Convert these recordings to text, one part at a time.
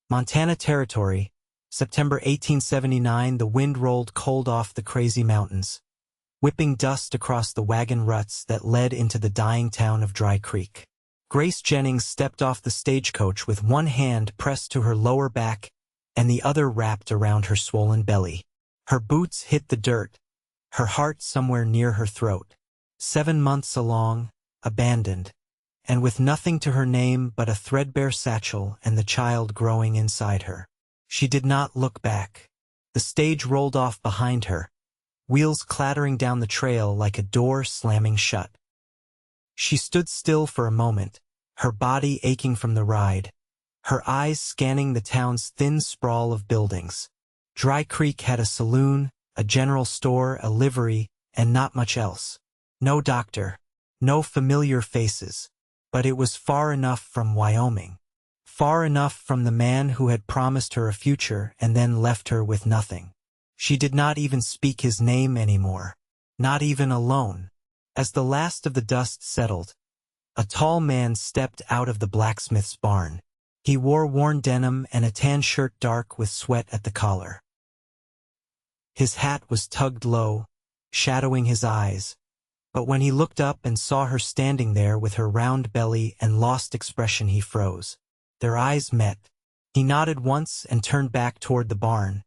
Montana Territory, September 1879. The wind rolled cold off the crazy mountains, whipping dust across the wagon ruts that led into the dying town of Dry Creek. Grace Jennings stepped off the stagecoach with one hand pressed to her lower back and the other wrapped around her swollen belly. Her boots hit the dirt, her heart somewhere near her throat. 7 months along, abandoned, and with nothing to her name but a threadbare satchel and the child growing inside her. She did not look back. The stage rolled off behind her, wheels clattering down the trail like a door slamming shut. She stood still for a moment, her body aching from the ride, her eyes scanning the town's thin sprawl of buildings. Dry Creek had a saloon, a general store, a livery, and not much else. No doctor, no familiar faces, but it was far enough from Wyoming. Far enough from the man who had promised her a future and then left her with nothing. She did not even speak his name anymore. Not even alone. As the last of the dust settled, a tall man stepped out of the blacksmith's barn. He wore worn denim and a tan shirt dark with sweat at the collar. His hat was tugged low, shadowing his eyes, but when he looked up and saw her standing there with her round belly and lost expression, he froze. Their eyes met. He nodded once and turned back toward the barn,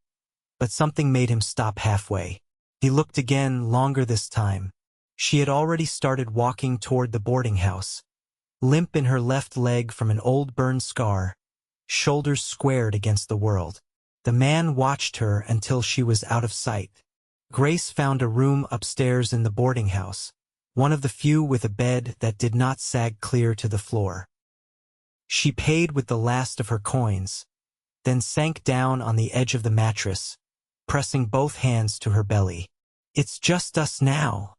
but something made him stop halfway. He looked again, longer this time. She had already started walking toward the boarding house, limp in her left leg from an old burn scar, shoulders squared against the world. The man watched her until she was out of sight. Grace found a room upstairs in the boarding house, one of the few with a bed that did not sag clear to the floor. She paid with the last of her coins, then sank down on the edge of the mattress, pressing both hands to her belly. "It's just us now,"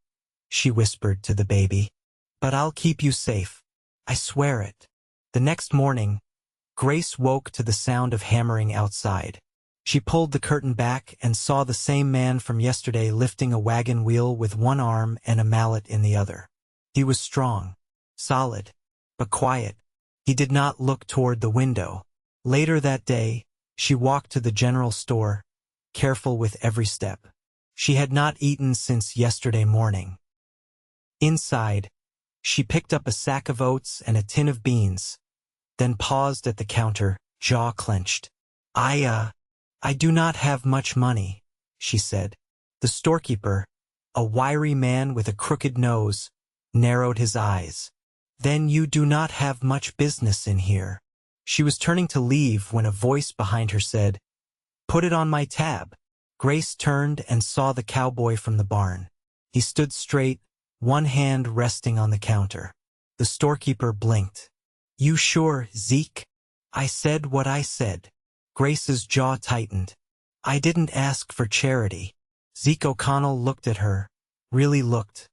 she whispered to the baby. "But I'll keep you safe. I swear it." The next morning, Grace woke to the sound of hammering outside. She pulled the curtain back and saw the same man from yesterday lifting a wagon wheel with one arm and a mallet in the other. He was strong, solid, but quiet. He did not look toward the window. Later that day, she walked to the general store, careful with every step. She had not eaten since yesterday morning. Inside, she picked up a sack of oats and a tin of beans, then paused at the counter, jaw clenched. I do not have much money," she said. The storekeeper, a wiry man with a crooked nose, narrowed his eyes. "Then you do not have much business in here." She was turning to leave when a voice behind her said, "Put it on my tab." Grace turned and saw the cowboy from the barn. He stood straight, one hand resting on the counter. The storekeeper blinked. "You sure, Zeke? I said what I said." Grace's jaw tightened. "I didn't ask for charity." Zeke O'Connell looked at her, really looked.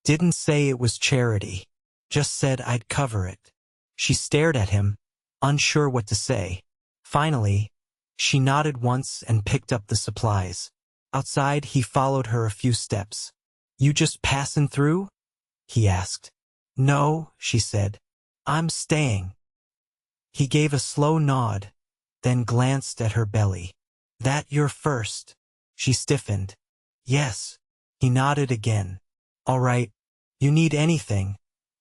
"Didn't say it was charity. Just said I'd cover it." She stared at him, unsure what to say. Finally, she nodded once and picked up the supplies. Outside, he followed her a few steps. "You just passin' through?" he asked. "No," she said. "I'm staying." He gave a slow nod, then glanced at her belly. "That your first?" She stiffened. "Yes." He nodded again. "All right. You need anything?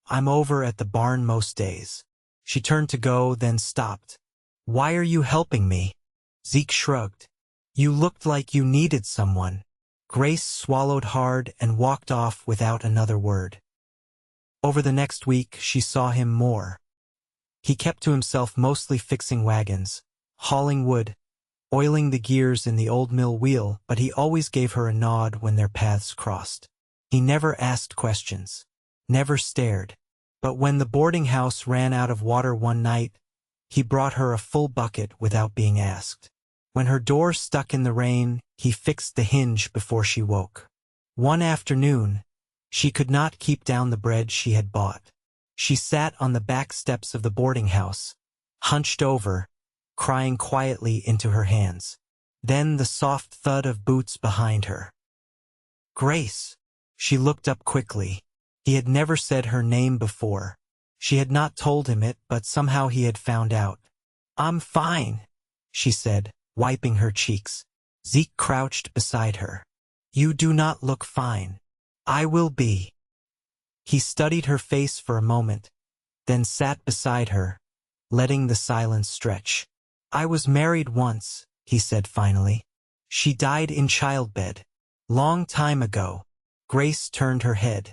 I'm over at the barn most days." She turned to go, then stopped. "Why are you helping me?" Zeke shrugged. "You looked like you needed someone." Grace swallowed hard and walked off without another word. Over the next week, she saw him more. He kept to himself, mostly fixing wagons, hauling wood, oiling the gears in the old mill wheel, but he always gave her a nod when their paths crossed. He never asked questions, never stared. But when the boarding house ran out of water one night, he brought her a full bucket without being asked. When her door stuck in the rain, he fixed the hinge before she woke. One afternoon, she could not keep down the bread she had bought. She sat on the back steps of the boarding house, hunched over, crying quietly into her hands. Then the soft thud of boots behind her. "Grace!" She looked up quickly. He had never said her name before. She had not told him it, but somehow he had found out. I'm fine, she said, wiping her cheeks. Zeke crouched beside her. You do not look fine. I will be. He studied her face for a moment, then sat beside her, letting the silence stretch. I was married once, he said finally. She died in childbed. Long time ago. Grace turned her head.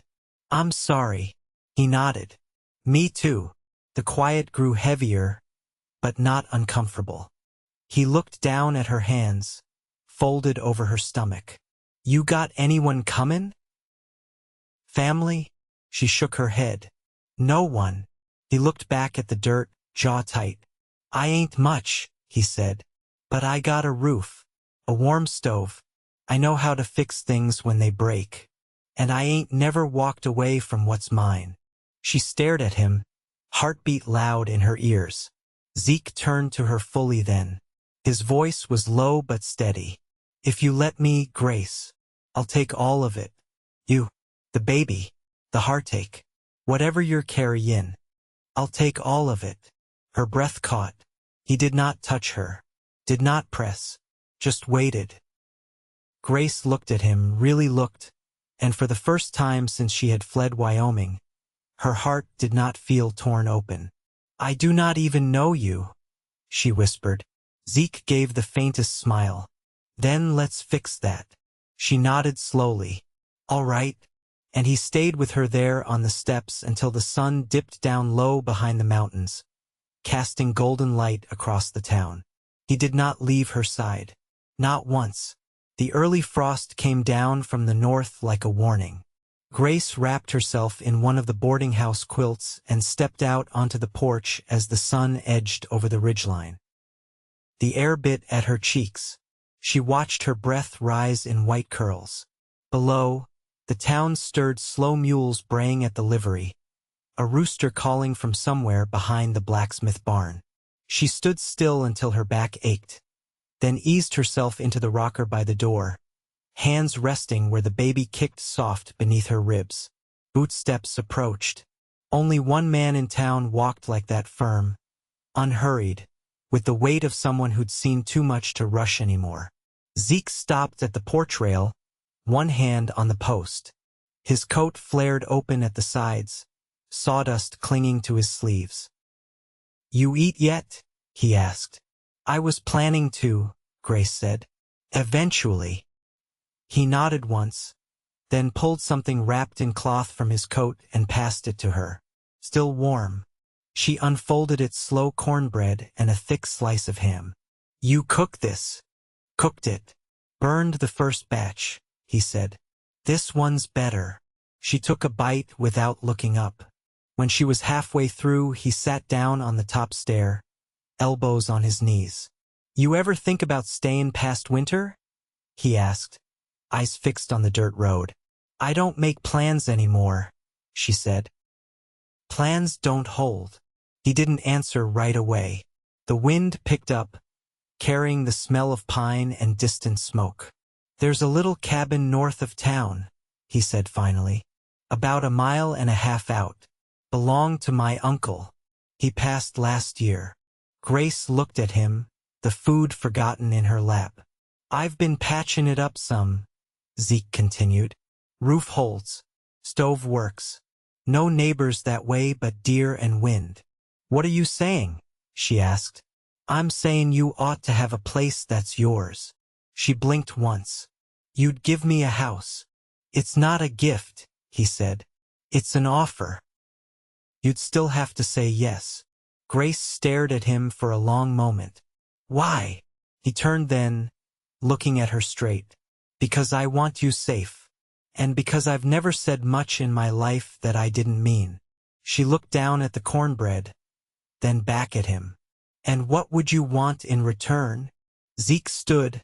I'm sorry. He nodded. Me too. The quiet grew heavier, but not uncomfortable. He looked down at her hands, folded over her stomach. You got anyone comin'? Family? She shook her head. No one. He looked back at the dirt, jaw tight. I ain't much, he said. But I got a roof, a warm stove. I know how to fix things when they break. And I ain't never walked away from what's mine. She stared at him, heartbeat loud in her ears. Zeke turned to her fully then. His voice was low but steady. If you let me, Grace, I'll take all of it. You, the baby, the heartache, whatever you're carrying. I'll take all of it. Her breath caught. He did not touch her, did not press, just waited. Grace looked at him, really looked, and for the first time since she had fled Wyoming, her heart did not feel torn open. I do not even know you, she whispered. Zeke gave the faintest smile. Then let's fix that. She nodded slowly. All right. And he stayed with her there on the steps until the sun dipped down low behind the mountains, casting golden light across the town. He did not leave her side. Not once. The early frost came down from the north like a warning. Grace wrapped herself in one of the boarding house quilts and stepped out onto the porch as the sun edged over the ridgeline. The air bit at her cheeks. She watched her breath rise in white curls. Below, the town stirred slow mules braying at the livery, a rooster calling from somewhere behind the blacksmith barn. She stood still until her back ached, then eased herself into the rocker by the door, hands resting where the baby kicked soft beneath her ribs. Footsteps approached. Only one man in town walked like that, firm, unhurried, with the weight of someone who'd seen too much to rush anymore. Zeke stopped at the porch rail, one hand on the post. His coat flared open at the sides, sawdust clinging to his sleeves. You eat yet? He asked. I was planning to, Grace said. Eventually. He nodded once, then pulled something wrapped in cloth from his coat and passed it to her. Still warm. She unfolded it: slow cornbread and a thick slice of ham. You cook this? Cooked it. Burned the first batch, he said. This one's better. She took a bite without looking up. When she was halfway through, he sat down on the top stair, elbows on his knees. You ever think about staying past winter? He asked, eyes fixed on the dirt road. I don't make plans anymore, she said. Plans don't hold. He didn't answer right away. The wind picked up, carrying the smell of pine and distant smoke. There's a little cabin north of town, he said finally. About 1.5 miles out. Belonged to my uncle. He passed last year. Grace looked at him, the food forgotten in her lap. I've been patching it up some, Zeke continued. Roof holds. Stove works. No neighbors that way but deer and wind. What are you saying? She asked. I'm saying you ought to have a place that's yours. She blinked once. You'd give me a house. It's not a gift, he said. It's an offer. You'd still have to say yes. Grace stared at him for a long moment. Why? He turned then, looking at her straight. Because I want you safe. And because I've never said much in my life that I didn't mean. She looked down at the cornbread, then back at him. And what would you want in return? Zeke stood,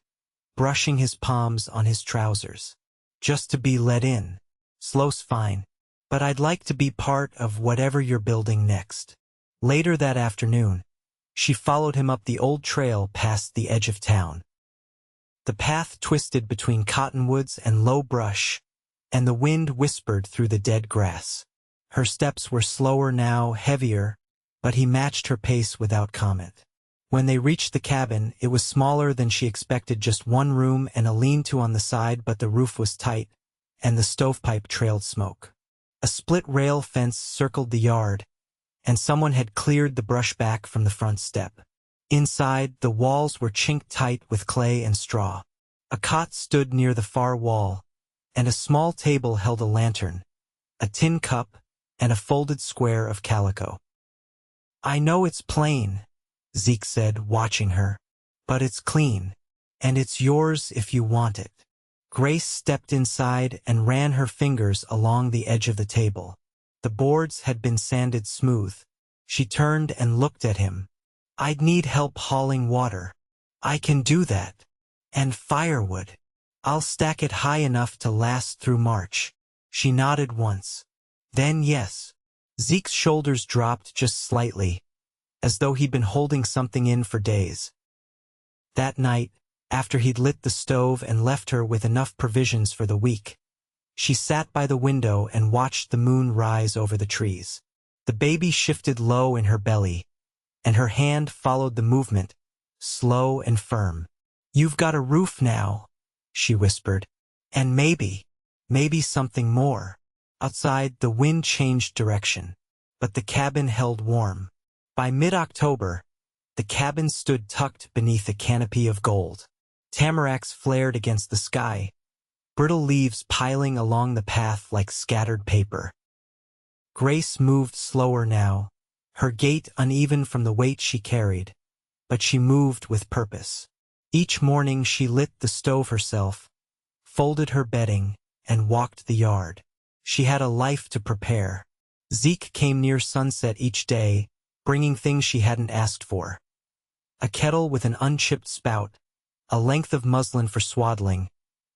brushing his palms on his trousers. Just to be let in. Slow's fine. But I'd like to be part of whatever you're building next. Later that afternoon, she followed him up the old trail past the edge of town. The path twisted between cottonwoods and low brush, and the wind whispered through the dead grass. Her steps were slower now, heavier, but he matched her pace without comment. When they reached the cabin, it was smaller than she expected, just one room and a lean-to on the side, but the roof was tight, and the stovepipe trailed smoke. A split-rail fence circled the yard, and someone had cleared the brush back from the front step. Inside, the walls were chinked tight with clay and straw. A cot stood near the far wall, and a small table held a lantern, a tin cup, and a folded square of calico. "I know it's plain," Zeke said, watching her, "but it's clean, and it's yours if you want it." Grace stepped inside and ran her fingers along the edge of the table. The boards had been sanded smooth. She turned and looked at him. "I'd need help hauling water." "I can do that. And firewood. I'll stack it high enough to last through March." She nodded once. Then yes. Zeke's shoulders dropped just slightly, as though he'd been holding something in for days. That night, after he'd lit the stove and left her with enough provisions for the week, she sat by the window and watched the moon rise over the trees. The baby shifted low in her belly, and her hand followed the movement, slow and firm. "You've got a roof now," she whispered, "and maybe something more." Outside, the wind changed direction, but the cabin held warm. By mid-October, the cabin stood tucked beneath a canopy of gold. Tamaracks flared against the sky, brittle leaves piling along the path like scattered paper. Grace moved slower now, her gait uneven from the weight she carried, but she moved with purpose. Each morning she lit the stove herself, folded her bedding, and walked the yard. She had a life to prepare. Zeke came near sunset each day, bringing things she hadn't asked for. A kettle with an unchipped spout, a length of muslin for swaddling,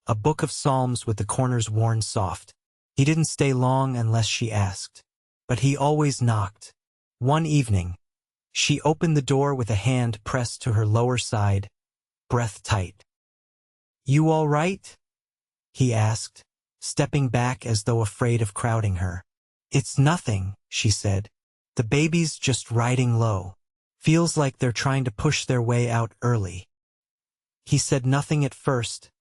a book of psalms with the corners worn soft. He didn't stay long unless she asked, but he always knocked. One evening, she opened the door with a hand pressed to her lower side, breath tight. "You all right?" he asked, stepping back as though afraid of crowding her. "It's nothing," she said. "The baby's just riding low. Feels like they're trying to push their way out early." He said nothing at first,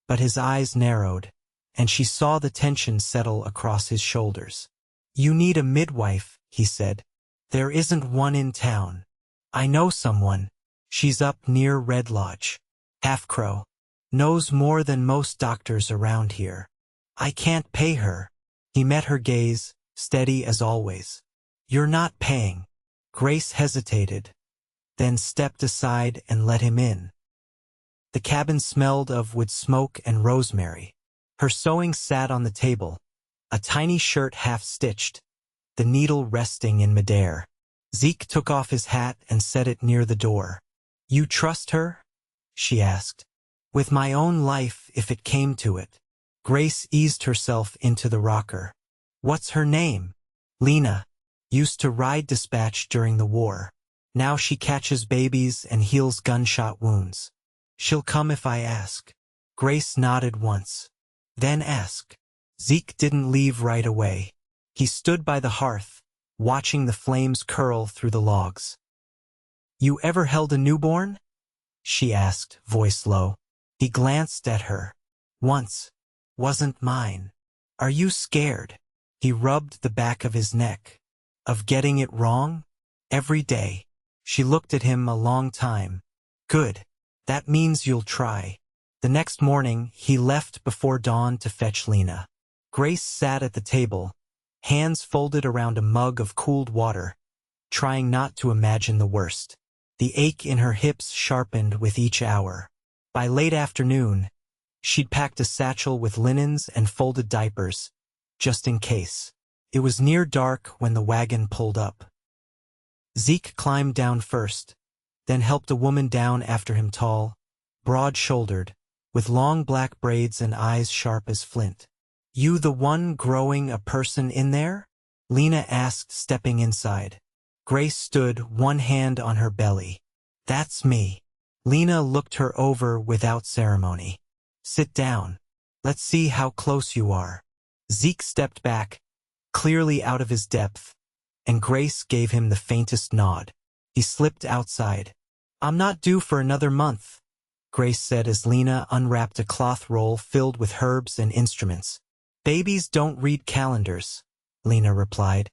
but his eyes narrowed, and she saw the tension settle across his shoulders. "You need a midwife," he said. "There isn't one in town." "I know someone. She's up near Red Lodge. Half-Crow. Knows more than most doctors around here." "I can't pay her." He met her gaze, steady as always. "You're not paying." Grace hesitated, then stepped aside and let him in. The cabin smelled of wood smoke and rosemary. Her sewing sat on the table, a tiny shirt half-stitched, the needle resting in midair. Zeke took off his hat and set it near the door. "You trust her?" she asked. "With my own life if it came to it." Grace eased herself into the rocker. "What's her name?" "Lena. Used to ride dispatch during the war. Now she catches babies and heals gunshot wounds. She'll come if I ask." Grace nodded once. "Then ask." Zeke didn't leave right away. He stood by the hearth, watching the flames curl through the logs. "You ever held a newborn?" she asked, voice low. He glanced at her. "Once. Wasn't mine." "Are you scared?" He rubbed the back of his neck. "Of getting it wrong?" "Every day." She looked at him a long time. "Good. That means you'll try." The next morning, he left before dawn to fetch Lena. Grace sat at the table, hands folded around a mug of cooled water, trying not to imagine the worst. The ache in her hips sharpened with each hour. By late afternoon, she'd packed a satchel with linens and folded diapers, just in case. It was near dark when the wagon pulled up. Zeke climbed down first, then helped a woman down after him, tall, broad-shouldered, with long black braids and eyes sharp as flint. "You the one growing a person in there?" Lena asked, stepping inside. Grace stood, one hand on her belly. "That's me." Lena looked her over without ceremony. "Sit down. Let's see how close you are." Zeke stepped back, clearly out of his depth, and Grace gave him the faintest nod. He slipped outside. I'm not due for another month, Grace said as Lena unwrapped a cloth roll filled with herbs and instruments. Babies don't read calendars, Lena replied.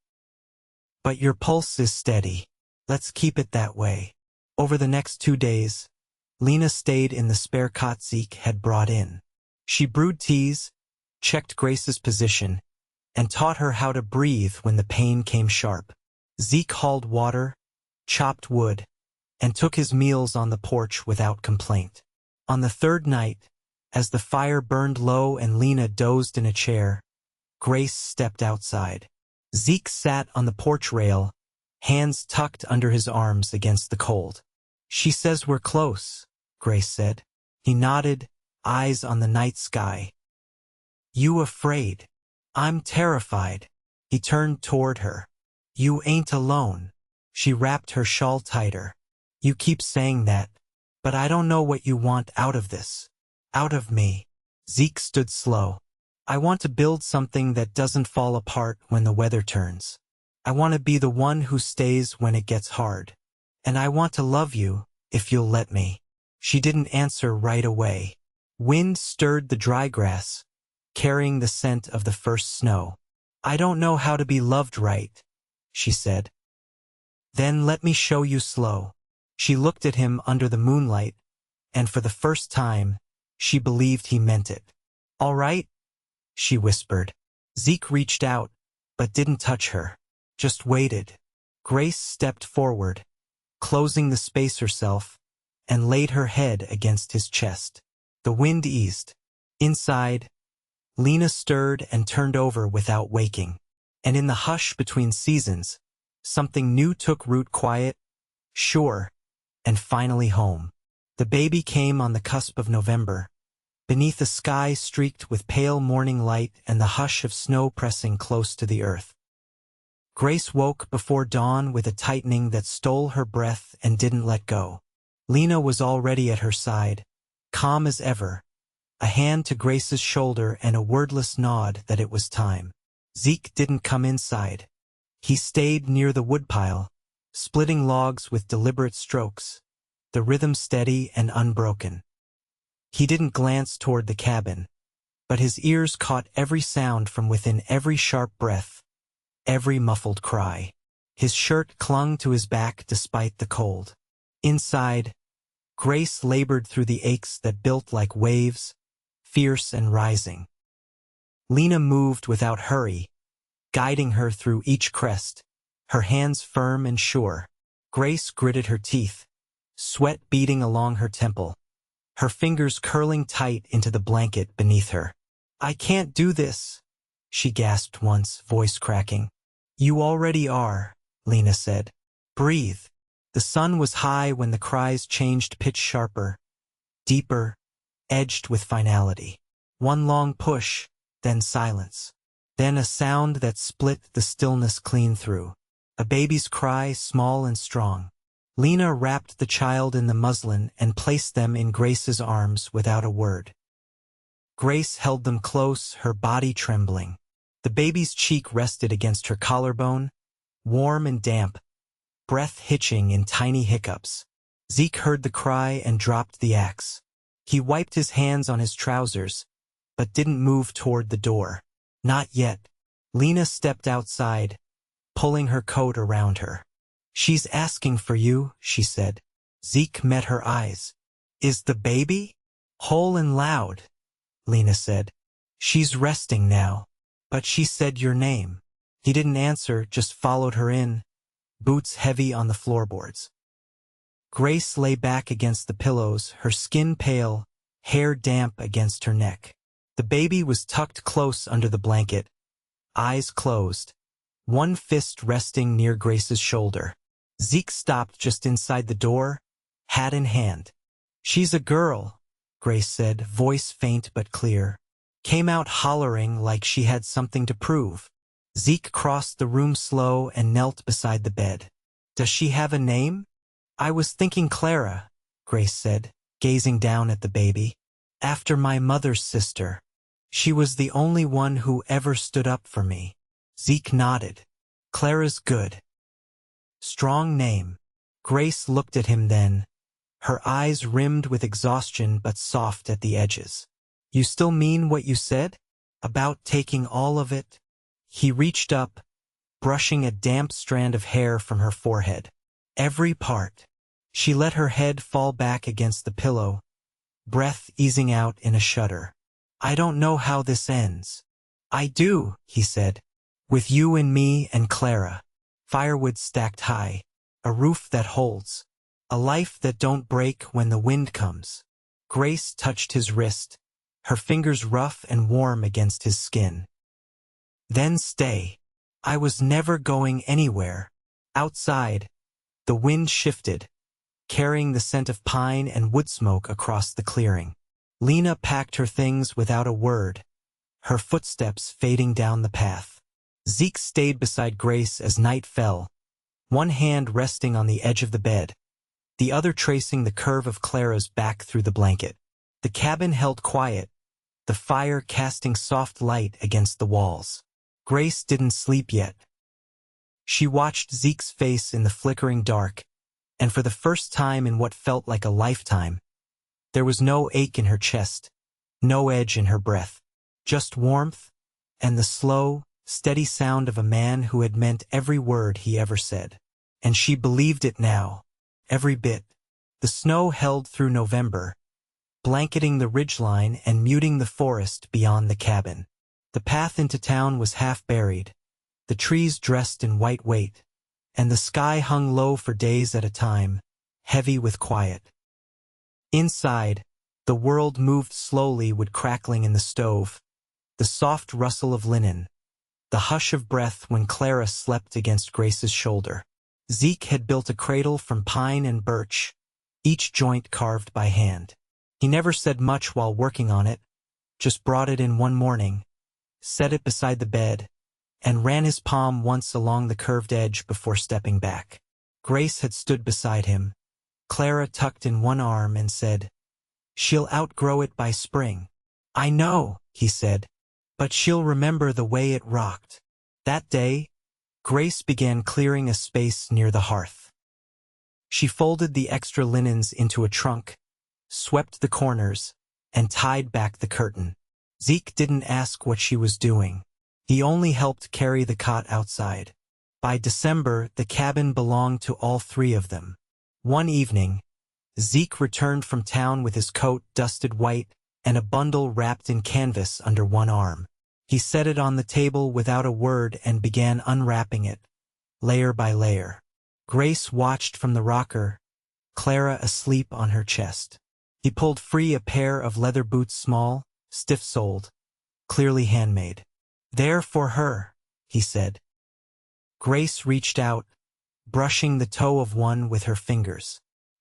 But your pulse is steady. Let's keep it that way. Over the next 2 days, Lena stayed in the spare cot Zeke had brought in. She brewed teas, checked Grace's position, and taught her how to breathe when the pain came sharp. Zeke hauled water, chopped wood, and took his meals on the porch without complaint. On the third night, as the fire burned low and Lena dozed in a chair, Grace stepped outside. Zeke sat on the porch rail, hands tucked under his arms against the cold. She says we're close, Grace said. He nodded, eyes on the night sky. You afraid? I'm terrified. He turned toward her. You ain't alone. She wrapped her shawl tighter. You keep saying that, but I don't know what you want out of this. Out of me. Zeke stood slow. I want to build something that doesn't fall apart when the weather turns. I want to be the one who stays when it gets hard. And I want to love you, if you'll let me. She didn't answer right away. Wind stirred the dry grass, carrying the scent of the first snow. I don't know how to be loved right, she said. Then let me show you slow. She looked at him under the moonlight, and for the first time, she believed he meant it. All right? She whispered. Zeke reached out, but didn't touch her. Just waited. Grace stepped forward, closing the space herself, and laid her head against his chest. The wind eased. Inside, Lena stirred and turned over without waking. And in the hush between seasons, something new took root, quiet, sure, and finally home. The baby came on the cusp of November, beneath a sky streaked with pale morning light and the hush of snow pressing close to the earth. Grace woke before dawn with a tightening that stole her breath and didn't let go. Lena was already at her side, calm as ever, a hand to Grace's shoulder and a wordless nod that it was time. Zeke didn't come inside. He stayed near the woodpile, splitting logs with deliberate strokes, the rhythm steady and unbroken. He didn't glance toward the cabin, but his ears caught every sound from within, every sharp breath, every muffled cry. His shirt clung to his back despite the cold. Inside, Grace labored through the aches that built like waves, fierce and rising. Lena moved without hurry, guiding her through each crest, her hands firm and sure. Grace gritted her teeth, sweat beading along her temple, her fingers curling tight into the blanket beneath her. I can't do this, she gasped once, voice cracking. You already are, Lena said. Breathe. The sun was high when the cries changed pitch, sharper, deeper, edged with finality. One long push, then silence. Then a sound that split the stillness clean through. A baby's cry, small and strong. Lena wrapped the child in the muslin and placed them in Grace's arms without a word. Grace held them close, her body trembling. The baby's cheek rested against her collarbone, warm and damp, breath hitching in tiny hiccups. Zeke heard the cry and dropped the axe. He wiped his hands on his trousers, but didn't move toward the door. Not yet. Lena stepped outside, pulling her coat around her. She's asking for you, she said. Zeke met her eyes. Is the baby? Whole and loud, Lena said. She's resting now, but she said your name. He didn't answer, just followed her in, boots heavy on the floorboards. Grace lay back against the pillows, her skin pale, hair damp against her neck. The baby was tucked close under the blanket, eyes closed, one fist resting near Grace's shoulder. Zeke stopped just inside the door, hat in hand. She's a girl, Grace said, voice faint but clear. Came out hollering like she had something to prove. Zeke crossed the room slow and knelt beside the bed. Does she have a name? I was thinking Clara, Grace said, gazing down at the baby. After my mother's sister. She was the only one who ever stood up for me. Zeke nodded. Clara's good. Strong name. Grace looked at him then, her eyes rimmed with exhaustion but soft at the edges. "You still mean what you said? About taking all of it?" He reached up, brushing a damp strand of hair from her forehead. "Every part." She let her head fall back against the pillow, breath easing out in a shudder. "I don't know how this ends." "I do," he said. "With you and me and Clara. Firewood stacked high. A roof that holds. A life that don't break when the wind comes." Grace touched his wrist, her fingers rough and warm against his skin. "Then stay. I was never going anywhere." Outside, the wind shifted, carrying the scent of pine and wood smoke across the clearing. Lena packed her things without a word, her footsteps fading down the path. Zeke stayed beside Grace as night fell, one hand resting on the edge of the bed, the other tracing the curve of Clara's back through the blanket. The cabin held quiet, the fire casting soft light against the walls. Grace didn't sleep yet. She watched Zeke's face in the flickering dark, and for the first time in what felt like a lifetime, there was no ache in her chest, no edge in her breath, just warmth and the slow, steady sound of a man who had meant every word he ever said. And she believed it now, every bit. The snow held through November, blanketing the ridgeline and muting the forest beyond the cabin. The path into town was half buried, the trees dressed in white weight, and the sky hung low for days at a time, heavy with quiet. Inside, the world moved slowly, wood crackling in the stove, the soft rustle of linen, the hush of breath when Clara slept against Grace's shoulder. Zeke had built a cradle from pine and birch, each joint carved by hand. He never said much while working on it, just brought it in one morning, set it beside the bed, and ran his palm once along the curved edge before stepping back. Grace had stood beside him, Clara tucked in one arm, and said, "She'll outgrow it by spring." "I know," he said, "but she'll remember the way it rocked." That day, Grace began clearing a space near the hearth. She folded the extra linens into a trunk, swept the corners, and tied back the curtain. Zeke didn't ask what she was doing. He only helped carry the cot outside. By December, the cabin belonged to all three of them. One evening, Zeke returned from town with his coat dusted white and a bundle wrapped in canvas under one arm. He set it on the table without a word and began unwrapping it, layer by layer. Grace watched from the rocker, Clara asleep on her chest. He pulled free a pair of leather boots, small, stiff-soled, clearly handmade. "They're for her," he said. Grace reached out, brushing the toe of one with her fingers.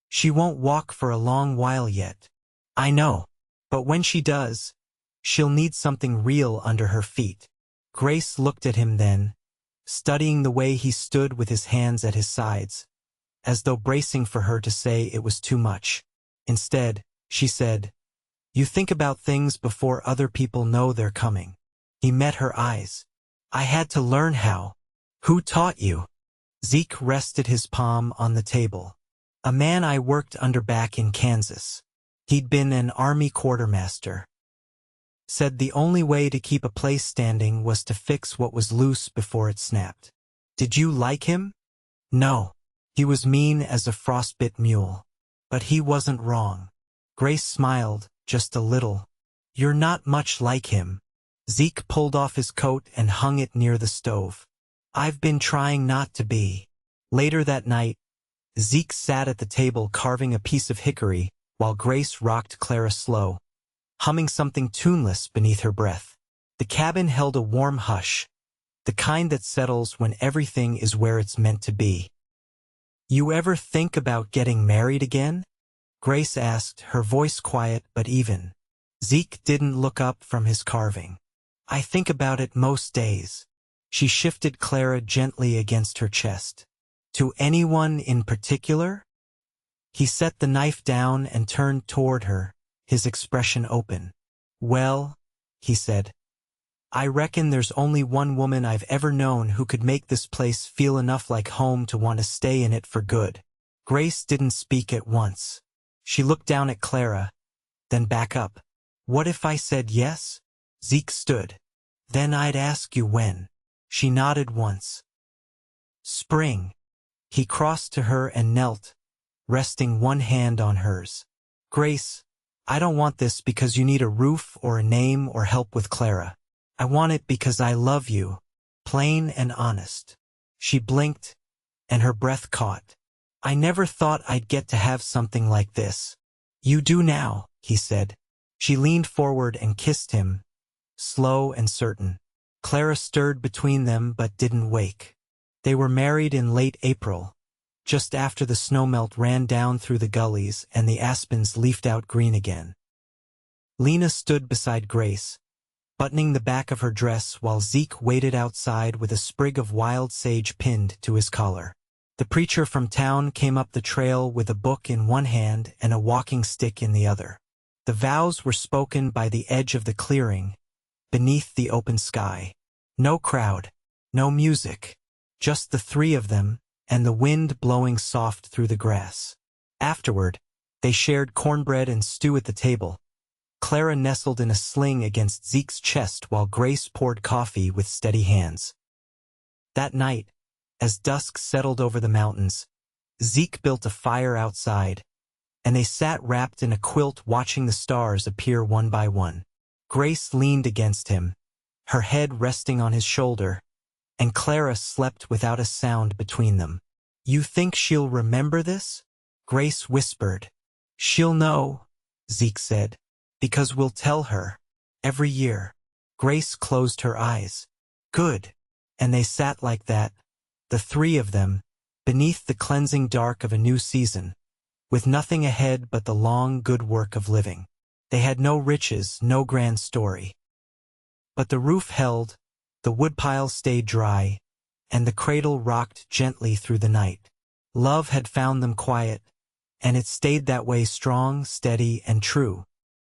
"She won't walk for a long while yet." "I know. But when she does, she'll need something real under her feet." Grace looked at him then, studying the way he stood with his hands at his sides, as though bracing for her to say it was too much. Instead, she said, "You think about things before other people know they're coming." He met her eyes. "I had to learn how." "Who taught you?" Zeke rested his palm on the table. "A man I worked under back in Kansas. He'd been an army quartermaster. Said the only way to keep a place standing was to fix what was loose before it snapped." "Did you like him?" "No. He was mean as a frostbit mule. But he wasn't wrong." Grace smiled, just a little. "You're not much like him." Zeke pulled off his coat and hung it near the stove. "I've been trying not to be." Later that night, Zeke sat at the table carving a piece of hickory while Grace rocked Clara slow, humming something tuneless beneath her breath. The cabin held a warm hush, the kind that settles when everything is where it's meant to be. "You ever think about getting married again?" Grace asked, her voice quiet but even. Zeke didn't look up from his carving. "I think about it most days." She shifted Clara gently against her chest. "To anyone in particular?" He set the knife down and turned toward her, his expression open. "Well," he said, "I reckon there's only one woman I've ever known who could make this place feel enough like home to want to stay in it for good." Grace didn't speak at once. She looked down at Clara, then back up. What if I said yes? Zeke stood. Then I'd ask you when. She nodded once. Spring. He crossed to her and knelt, resting one hand on hers. Grace, I don't want this because you need a roof or a name or help with Clara. I want it because I love you, plain and honest. She blinked, and her breath caught. I never thought I'd get to have something like this. You do now, he said. She leaned forward and kissed him, slow and certain. Clara stirred between them but didn't wake. They were married in late April, just after the snowmelt ran down through the gullies and the aspens leafed out green again. Lena stood beside Grace, buttoning the back of her dress while Zeke waited outside with a sprig of wild sage pinned to his collar. The preacher from town came up the trail with a book in one hand and a walking stick in the other. The vows were spoken by the edge of the clearing, beneath the open sky. No crowd, no music, just the three of them, and the wind blowing soft through the grass. Afterward, they shared cornbread and stew at the table. Clara nestled in a sling against Zeke's chest while Grace poured coffee with steady hands. That night, as dusk settled over the mountains, Zeke built a fire outside, and they sat wrapped in a quilt watching the stars appear one by one. Grace leaned against him, her head resting on his shoulder, and Clara slept without a sound between them. You think she'll remember this? Grace whispered. She'll know, Zeke said, because we'll tell her, every year. Grace closed her eyes. Good. And they sat like that, the three of them, beneath the cleansing dark of a new season, with nothing ahead but the long, good work of living. They had no riches, no grand story. But the roof held, the woodpile stayed dry, and the cradle rocked gently through the night. Love had found them quiet, and it stayed that way strong, steady, and true.